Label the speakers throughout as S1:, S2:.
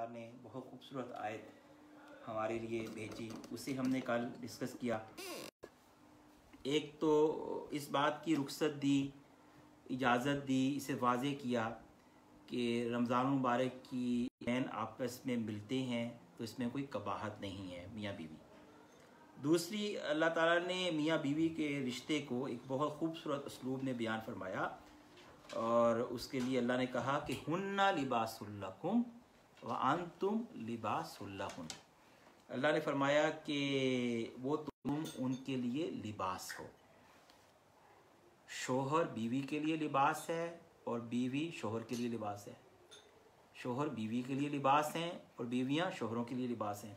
S1: ताला ने बहुत खूबसूरत आयत हमारे लिए भेजी, उसे हमने कल डिस्कस किया। एक तो इस बात की रुख्सत दी, इजाज़त दी, इसे वाज़े किया कि रमज़ान मुबारक की बहन आपस में मिलते हैं तो इसमें कोई कबाहत नहीं है मियाँ बीवी। दूसरी, अल्लाह ताला ने मियाँ बीवी के रिश्ते को एक बहुत खूबसूरत उसलूब में बयान फरमाया और उसके लिए अल्लाह ने कहा कि हुन्ना लिबासुल लकुम व अंतुम लिबासुल लहुन। अल्लाह ने फरमाया कि वो तुम उनके लिए लिबास हो। शोहर बीवी के लिए लिबास है और बीवी शोहर के लिए लिबास है। शोहर बीवी के लिए लिबास हैं और बीवियां शोहरों के लिए लिबास हैं।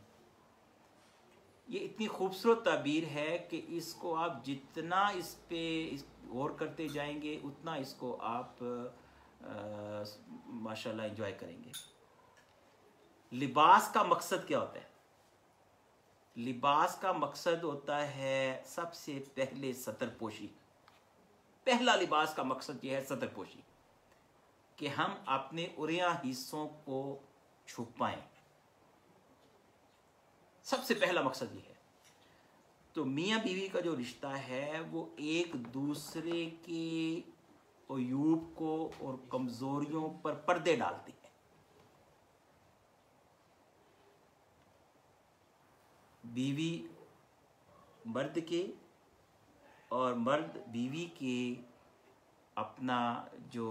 S1: ये इतनी खूबसूरत ताबीर है कि इसको आप जितना इस पे गौर करते जाएंगे उतना इसको आप माशाल्लाह एंजॉय करेंगे। लिबास का मकसद क्या होता है? लिबास का मकसद होता है सबसे पहले सतरपोशी। पहला लिबास का मकसद यह है सतरपोशी, कि हम अपने उरिया हिस्सों को छुपाएं। सबसे पहला मकसद ये है। तो मियाँ बीवी का जो रिश्ता है वो एक दूसरे के अयूब को और कमजोरियों पर पर्दे डालते हैं। बीवी मर्द के और मर्द बीवी के अपना जो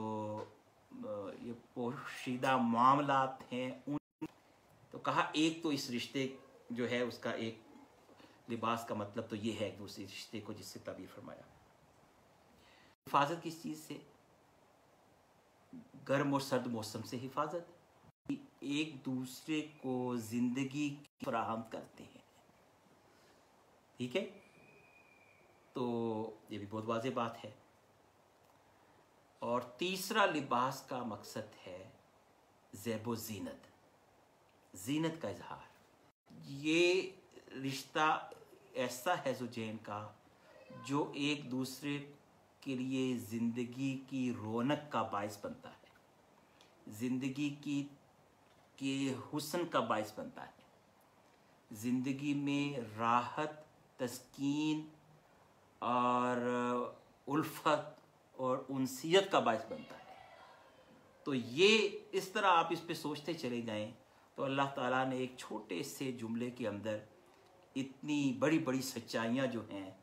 S1: ये पोशीदा मामलात हैं उन, तो कहा एक तो इस रिश्ते जो है उसका एक लिबास का मतलब तो ये है एक दूसरे रिश्ते को जिससे ताबीर फरमाया। हिफाजत किस चीज से? गर्म और सर्द मौसम से हिफाजत, एक दूसरे को जिंदगी फराहम करते हैं। ठीक है, तो ये भी बहुत वाज़ेह बात है। और तीसरा लिबास का मकसद है ज़ेबो ज़ीनत, ज़ीनत का इजहार। ये रिश्ता ऐसा है ज़ौजैन का जो एक दूसरे के लिए ज़िंदगी की रौनक का बायस बनता है, ज़िंदगी के हुस्न का बायस बनता है, ज़िंदगी में राहत, तस्कीन और उल्फत और उनसियत का बायस बनता है। तो ये इस तरह आप इस पे सोचते चले जाएं तो अल्लाह ताला ने एक छोटे से जुमले के अंदर इतनी बड़ी बड़ी सच्चाइयाँ जो हैं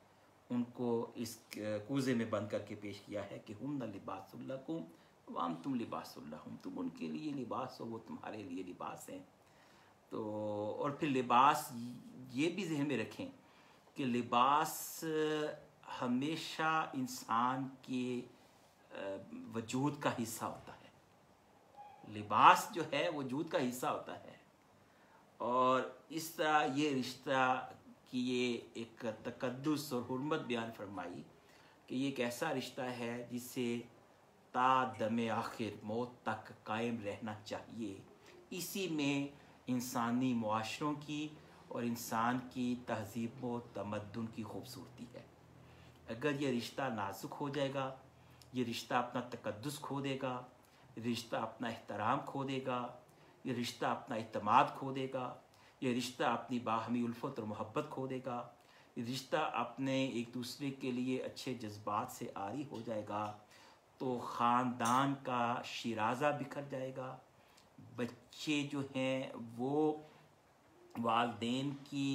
S1: उनको इस कूज़े में बंद करके पेश किया है कि हुन्ना लिबासुल लकुम व अंतुम लिबासुल लहुम। तुम उनके लिए लिबास हो, वो तुम्हारे लिए लिबास हैं। तो और फिर लिबास ये भी ज़हन में रखें कि लिबास हमेशा इंसान के वजूद का हिस्सा होता है। लिबास जो है वजूद का हिस्सा होता है। और इस तरह ये रिश्ता की ये एक तकद्दुस और हुर्मत बयान फरमाई कि ये एक ऐसा रिश्ता है जिसे ता दमे आखिर मौत तक कायम रहना चाहिए। इसी में इंसानी मुआशरों की और इंसान की तहज़ीब व तमद्दुन की खूबसूरती है। अगर ये रिश्ता नाजुक हो जाएगा, ये रिश्ता अपना तकद्दुस खो देगा, रिश्ता अपना एहतराम खो देगा, ये रिश्ता अपना इत्मीनान खो देगा, ये रिश्ता अपनी बाहमी उल्फत और मोहब्बत खो देगा, ये रिश्ता अपने एक दूसरे के लिए अच्छे जज्बात से आरी हो जाएगा, तो ख़ानदान का शिराज़ा बिखर जाएगा। बच्चे जो हैं वो वालिदैन की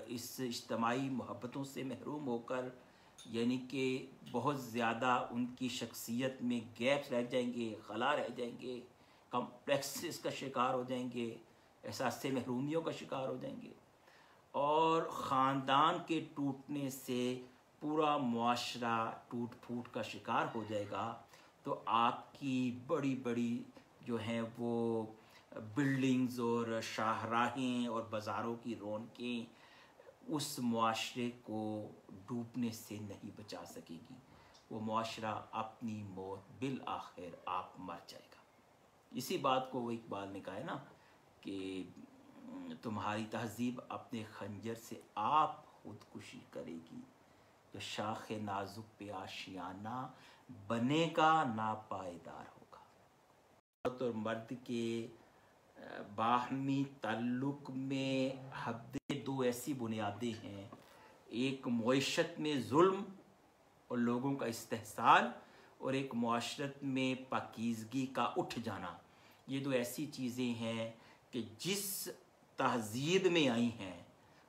S1: इस इज्तमाई मोहब्बतों से महरूम होकर यानी कि बहुत ज़्यादा उनकी शख्सियत में गैप्स रह जाएंगे, खला रह जाएंगे, कम्प्लेक्सेस का शिकार हो जाएंगे, एहसास से महरूमियों का शिकार हो जाएंगे। और ख़ानदान के टूटने से पूरा मुआशरा टूट फूट का शिकार हो जाएगा। तो आपकी बड़ी बड़ी जो हैं वो बिल्डिंग्स और शाहराहें और बाज़ारों की रौनकें उस मुआशरे को डूबने से नहीं बचा सकेगी। वो मुआशरा अपनी मौत बिल आखिर आप मर जाएगा। इसी बात को वो इकबाल ने कहा है ना कि तुम्हारी तहजीब अपने खंजर से आप खुदकुशी करेगी, तो शाख नाजुक पे आशियाना बनेगा ना पायदार होगा। और मर्द के बाहमी ताल्लुक में हदें दो ऐसी बुनियादें हैं, एक मुआशरत में जुल्म और लोगों का इस्तेहसाल, और एक मुआशरत में पाकीज़गी का उठ जाना। ये दो ऐसी चीज़ें हैं कि जिस तहज़ीब में आई हैं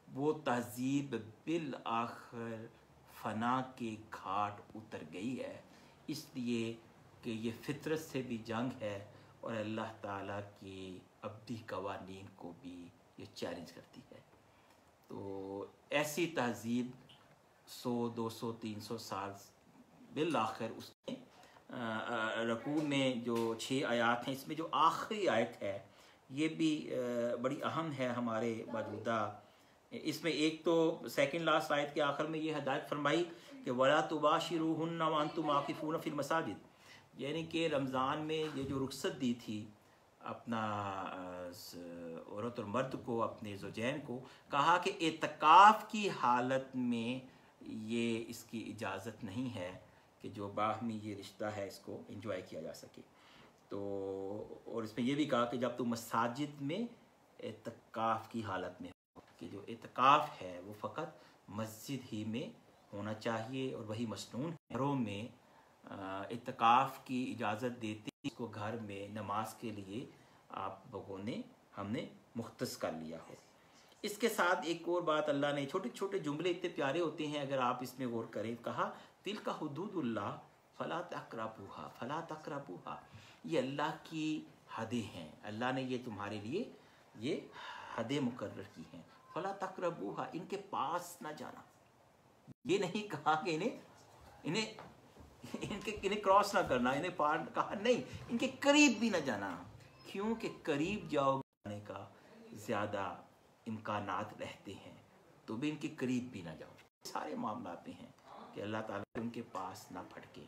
S1: वो तहज़ीब बिल आखिर फना के घाट उतर गई है, इसलिए कि ये फितरत से भी जंग है और अल्लाह ताला की अब्दी कवानीन को भी ये चैलेंज करती है। तो ऐसी तहज़ीब 100, 200, 300 साल बिल आखिर उसने रकू में जो 6 आयत हैं, इसमें जो आखिरी आयत है ये भी बड़ी अहम है हमारे मौजूदा। इसमें एक तो सेकंड लास्ट आयत के आखिर में ये हिदायत फरमाई कि वला तुबाशिरूहुन्ना व अंतुम आकिफून फिल मसाजिद, यानी कि रमज़ान में ये जो रुखसत दी थी अपना औरत और मर्द को, अपने ज़ौजैन को, कहा कि एतकाफ़ की हालत में ये इसकी इजाज़त नहीं है कि जो बाहमी ये रिश्ता है इसको एंजॉय किया जा सके। तो और इसमें यह भी कहा कि जब तुम मसाजिद में एतकाफ़ की हालत में हो, कि जो एतकाफ़ है वो फ़कत मस्जिद ही में होना चाहिए और वही मसनून घरों में एतकाफ़ की इजाज़त देती, इसको घर में नमाज के लिए आप लोगों ने हमने मुख्तस कर लिया हो। इसके साथ एक और बात अल्लाह ने, छोटे छोटे जुमले इतने प्यारे होते हैं अगर आप इसमें गौर करें, कहा तिल का हुदूदुल्लाह फला तक़रबूहा फला तक़रबूहा, ये अल्लाह की हदें हैं, अल्लाह ने ये तुम्हारे लिए ये हदें मुकर्रर की हैं, फला तक़रबूहा, इनके पास ना जाना। ये नहीं कहा कि इन्हें क्रॉस ना करना, इन्हें पार कहा नहीं, इनके करीब भी ना जाना, क्योंकि करीब जाओगे जाने का ज़्यादा इम्कानात रहते हैं, तो भी इनके करीब भी ना जाओ। सारे मामला में हैं कि अल्लाह ताला उनके पास ना फटके।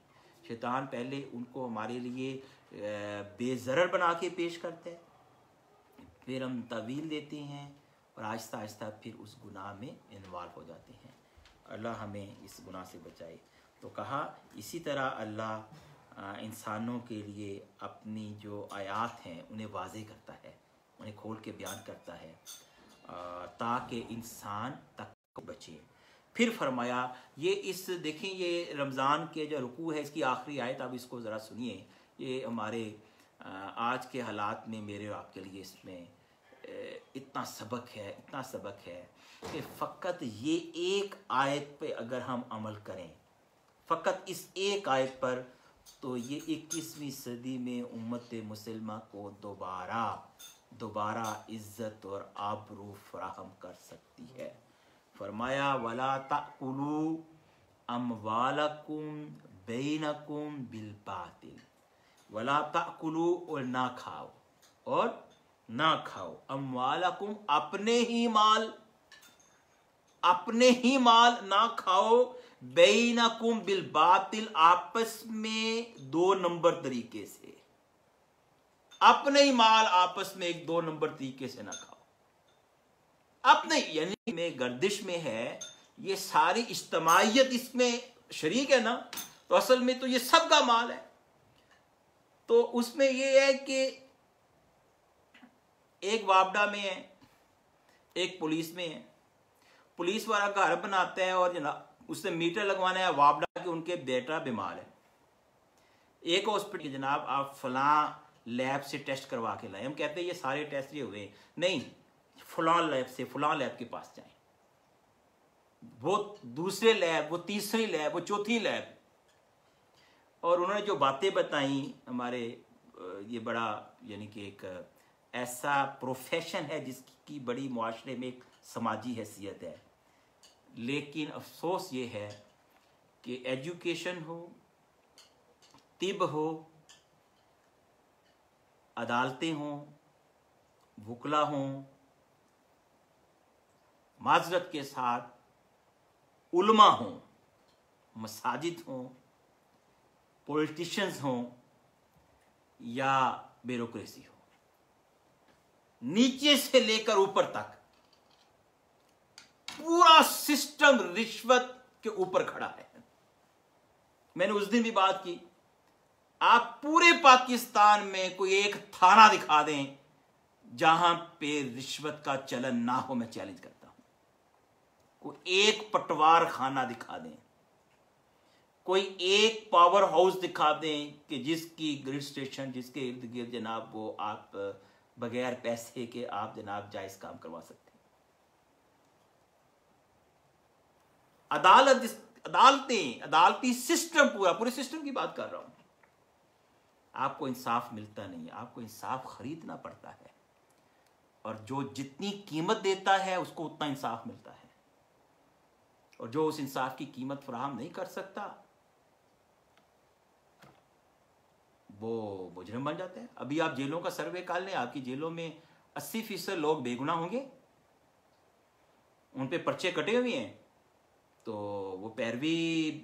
S1: शैतान पहले उनको हमारे लिए बेज़रर बना के पेश करता है, फिर हम तवील देते हैं और आहिस्ता आहिस्ता फिर उस गुनाह में इन्वॉल्व हो जाते हैं। अल्लाह हमें इस गुनाह से बचाए। तो कहा इसी तरह अल्लाह इंसानों के लिए अपनी जो आयात हैं उन्हें वाज़े करता है, उन्हें खोल के बयान करता है ताकि इंसान तक बचे। फिर फरमाया ये इस देखें, ये रमज़ान के जो रुकू है इसकी आखिरी आयत, आप इसको ज़रा सुनिए। ये हमारे आज के हालात में मेरे और आपके लिए इसमें इतना सबक है, इतना सबक है कि फ़कत ये एक आयत पे अगर हम अमल करें, फ़कत इस एक आयत पर, तो ये 21वीं सदी में उम्मत मुसलमा को दोबारा इज़्ज़त और आबरू फराहम कर सकती है। फरमाया वला ताकुलू अमवालकुम बैनकुम बिल बातिल, वला ताकुलू, और ना खाओ अमवालकुम, अपने ही माल ना खाओ, बैनकुम बिल बातिल, आपस में 2 नंबर तरीके से, अपने ही माल आपस में एक 2 नंबर तरीके से ना खाओ। अपने यानी में गर्दिश में है, ये सारी इज्तमाइयत इसमें शरीक है ना, तो असल में तो ये सबका माल है। तो उसमें ये है कि एक वापडा में है, एक पुलिस में है, पुलिस वाला घर बनाता है और जनाब उससे मीटर लगवाना है वापडा के, उनके बेटा बीमार है, एक हॉस्पिटल जनाब आप फलां लैब से टेस्ट करवा के लाए, हम कहते हैं ये सारे टेस्ट ये हुए, नहीं फलां लैब से फलां लैब के पास जाएं, वो दूसरे लैब, वो तीसरी लैब, वो चौथी लैब, और उन्होंने जो बातें बताई हमारे, ये बड़ा यानी कि एक ऐसा प्रोफेशन है जिसकी बड़ी मुआशरे में एक समाजी हैसियत है। लेकिन अफसोस ये है कि एजुकेशन हो, तिब हो, अदालतें हों, वकला हों, माजरत के साथ उलमा हों, मसाजिद हों, पॉलिटिशियंस हों या ब्यूरोक्रेसी हो, नीचे से लेकर ऊपर तक पूरा सिस्टम रिश्वत के ऊपर खड़ा है। मैंने उस दिन भी बात की, आप पूरे पाकिस्तान में कोई एक थाना दिखा दें जहां पे रिश्वत का चलन ना हो। मैं चैलेंज करता हूं, कोई एक पटवार खाना दिखा दें, कोई एक पावर हाउस दिखा दें कि जिसकी ग्रिड स्टेशन जिसके इर्द गिर्द जनाब वो आप बगैर पैसे के आप जनाब जायज काम करवा सकते हैं। अदालती सिस्टम, पूरे सिस्टम की बात कर रहा हूं। आपको इंसाफ मिलता नहीं है, आपको इंसाफ खरीदना पड़ता है, और जो जितनी कीमत देता है उसको उतना इंसाफ मिलता है, और जो उस इंसाफ की कीमत फराहम नहीं कर सकता वो मुजरिम बन जाते हैं। अभी आप जेलों का सर्वे कर लें, आपकी जेलों में 80% लोग बेगुनाह होंगे, उन पे पर्चे कटे हुए हैं, तो वो पैरवी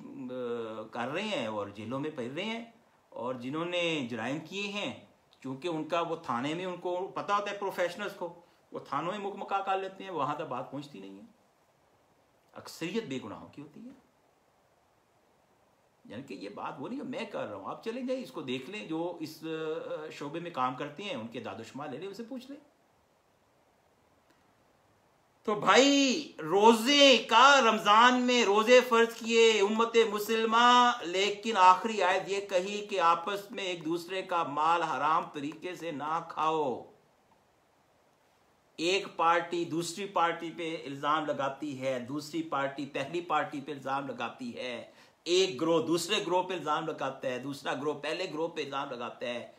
S1: कर रहे हैं और जेलों में पड़ रहे हैं। और जिन्होंने जुराइम किए हैं, क्योंकि उनका वो थाने में उनको पता होता है, प्रोफेशनल्स को, वो थानों में मुकमका कर लेते हैं, वहां तक बात पहुंचती नहीं है। अक्सरियत बेगुनाहों की होती है। यानी कि ये बात वो नहीं है मैं कर रहा हूं, आप चले जाइए, इसको देख लें, जो इस शोबे में काम करते हैं उनके दादोशुमार ले लें, उनसे पूछ लें। तो भाई रोजे का, रमजान में रोजे फर्ज किए उम्मत मुसलमा, लेकिन आखिरी आयत ये कही कि आपस में एक दूसरे का माल हराम तरीके से ना खाओ। एक पार्टी दूसरी पार्टी पे इल्जाम लगाती है, दूसरी पार्टी पहली पार्टी पे इल्जाम लगाती है, एक ग्रोह दूसरे ग्रोह पे इल्जाम लगाता है, दूसरा ग्रोह पहले ग्रोह पे इल्जाम लगाता है।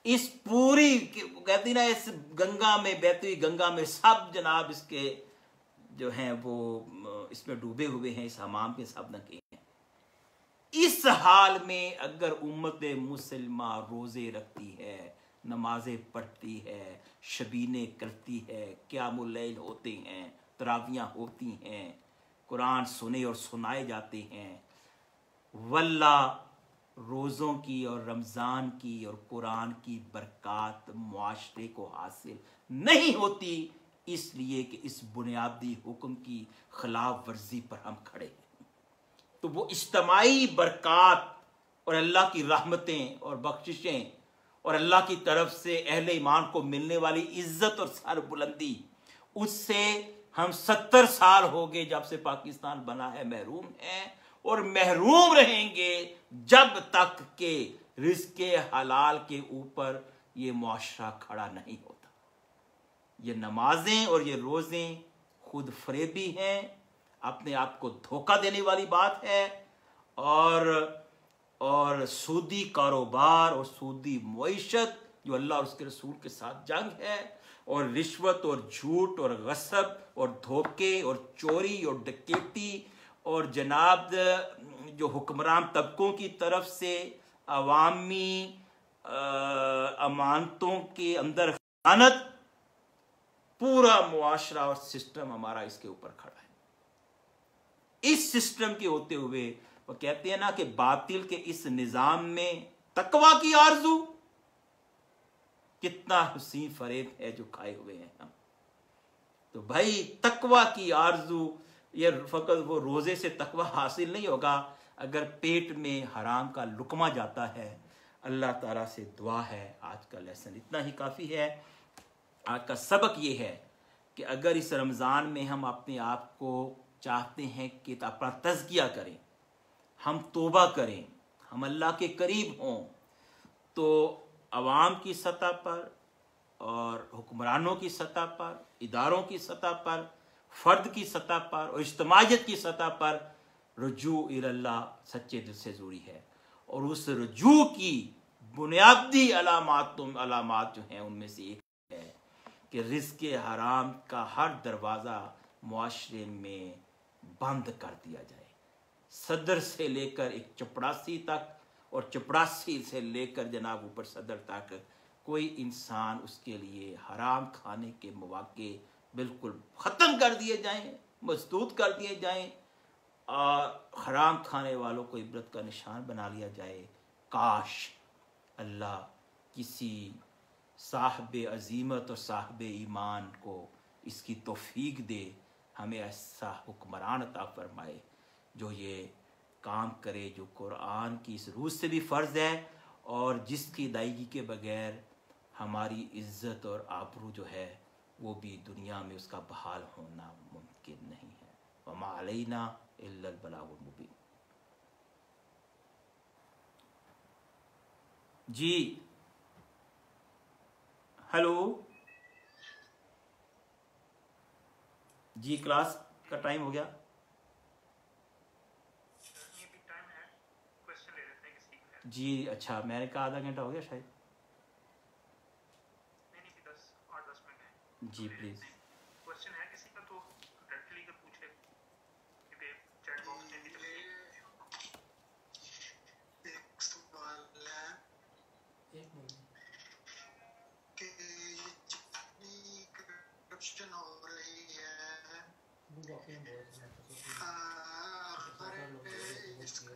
S1: इस पूरी कहती ना, इस गंगा में, बहती हुई गंगा में सब जनाब इसके जो हैं वो इसमें डूबे हुए हैं, इस हमाम के सब नके हैं। इस हाल में अगर उम्मत मुसलमा रोजे रखती है, नमाजें पढ़ती है, शबीने करती है, क़यामुल लैल होते हैं, तरावियां होती हैं, कुरान सुने और सुनाए जाते हैं, वल्ला रोज़ों की और रमज़ान की और कुरान की बरक़ात मुआशरे को हासिल नहीं होती, इसलिए कि इस बुनियादी हुक्म की खिलाफ वर्जी पर हम खड़े हैं। तो वो इज्तिमाई बरक़ात और अल्लाह की रहमतें और बख्शिशें और अल्लाह की तरफ से अहले ईमान को मिलने वाली इज्जत और सरबुलंदी, उससे हम 70 साल हो गए जब से पाकिस्तान बना है, महरूम हैं, और महरूम रहेंगे जब तक के रिज़्क़े हलाल के ऊपर ये मुआशरा खड़ा नहीं होता। ये नमाजें और ये रोज़े खुद फरेबी हैं, अपने आप को धोखा देने वाली बात है, और सूदी कारोबार और सूदी मुईशत जो अल्लाह और उसके रसूल के साथ जंग है, और रिश्वत और झूठ और गसब और धोखे और चोरी और डकैती और जनाब जो हुक्मरान तबकों की तरफ से अवामी अमानतों के अंदर खयानत, पूरा मुआशरा और सिस्टम हमारा इसके ऊपर खड़ा है। इस सिस्टम के होते हुए वो कहते हैं ना कि बातिल के इस निजाम में तकवा की आरजू, कितना हुसीन फरेब है जो खाए हुए हैं हम। तो भाई तकवा की आरजू, ये फकत वो रोजे से तकवा हासिल नहीं होगा अगर पेट में हराम का लुकमा जाता है। अल्लाह ताला से दुआ है, आज का लेसन इतना ही काफ़ी है। आज का सबक ये है कि अगर इस रमज़ान में हम अपने आप को चाहते हैं कि अपना तज़किया करें, हम तौबा करें, हम अल्लाह के करीब हों, तो अवाम की सतह पर और हुक्मरानों की सतह पर, इदारों की सतह पर, फ़र्द की सतह पर और इज्तिमाइयत की सतह पर रुजू इल्लाह सच्चे दिल से ज़रूरी है। और उस रुजू की बुनियादी अलामात जो हैं उनमें से एक है कि रिज़्क़े हराम का हर दरवाज़ा मुआशरे में बंद कर दिया जाए, सदर से लेकर एक चपड़ासी तक, और चपड़ासी से लेकर जनाब ऊपर सदर तक कोई इंसान, उसके लिए हराम खाने के मौके बिल्कुल ख़त्म कर दिए जाएं, मजदूद कर दिए जाएं, और हराम खाने वालों को इबरत का निशान बना लिया जाए। काश अल्लाह किसी साहिब अजीमत और साहिब ईमान को इसकी तौफीक दे, हमें ऐसा हुक्मरान अता फरमाए जो ये काम करे, जो कुरान की इस रूह से भी फ़र्ज़ है और जिसकी अदायगी के बगैर हमारी इज्जत और आबरू जो है वो भी दुनिया में उसका बहाल होना मुमकिन नहीं है। वमा अलैना इल्लल बलागुल मुबीन। जी हेलो जी, क्लास का टाइम हो गया। जी अच्छा, मैंने कहा आधा घंटा हो गया शायद। जी प्लीज।
S2: क्वेश्चन है किसी का तो डायरेक्टली कर पूछ ले, क्योंकि चैट बॉक्स में भी चलेगी। एक सवाल है एक मिनट कि जितनी करप्शन हो रही है, वो वाकई में बहुत है। इसका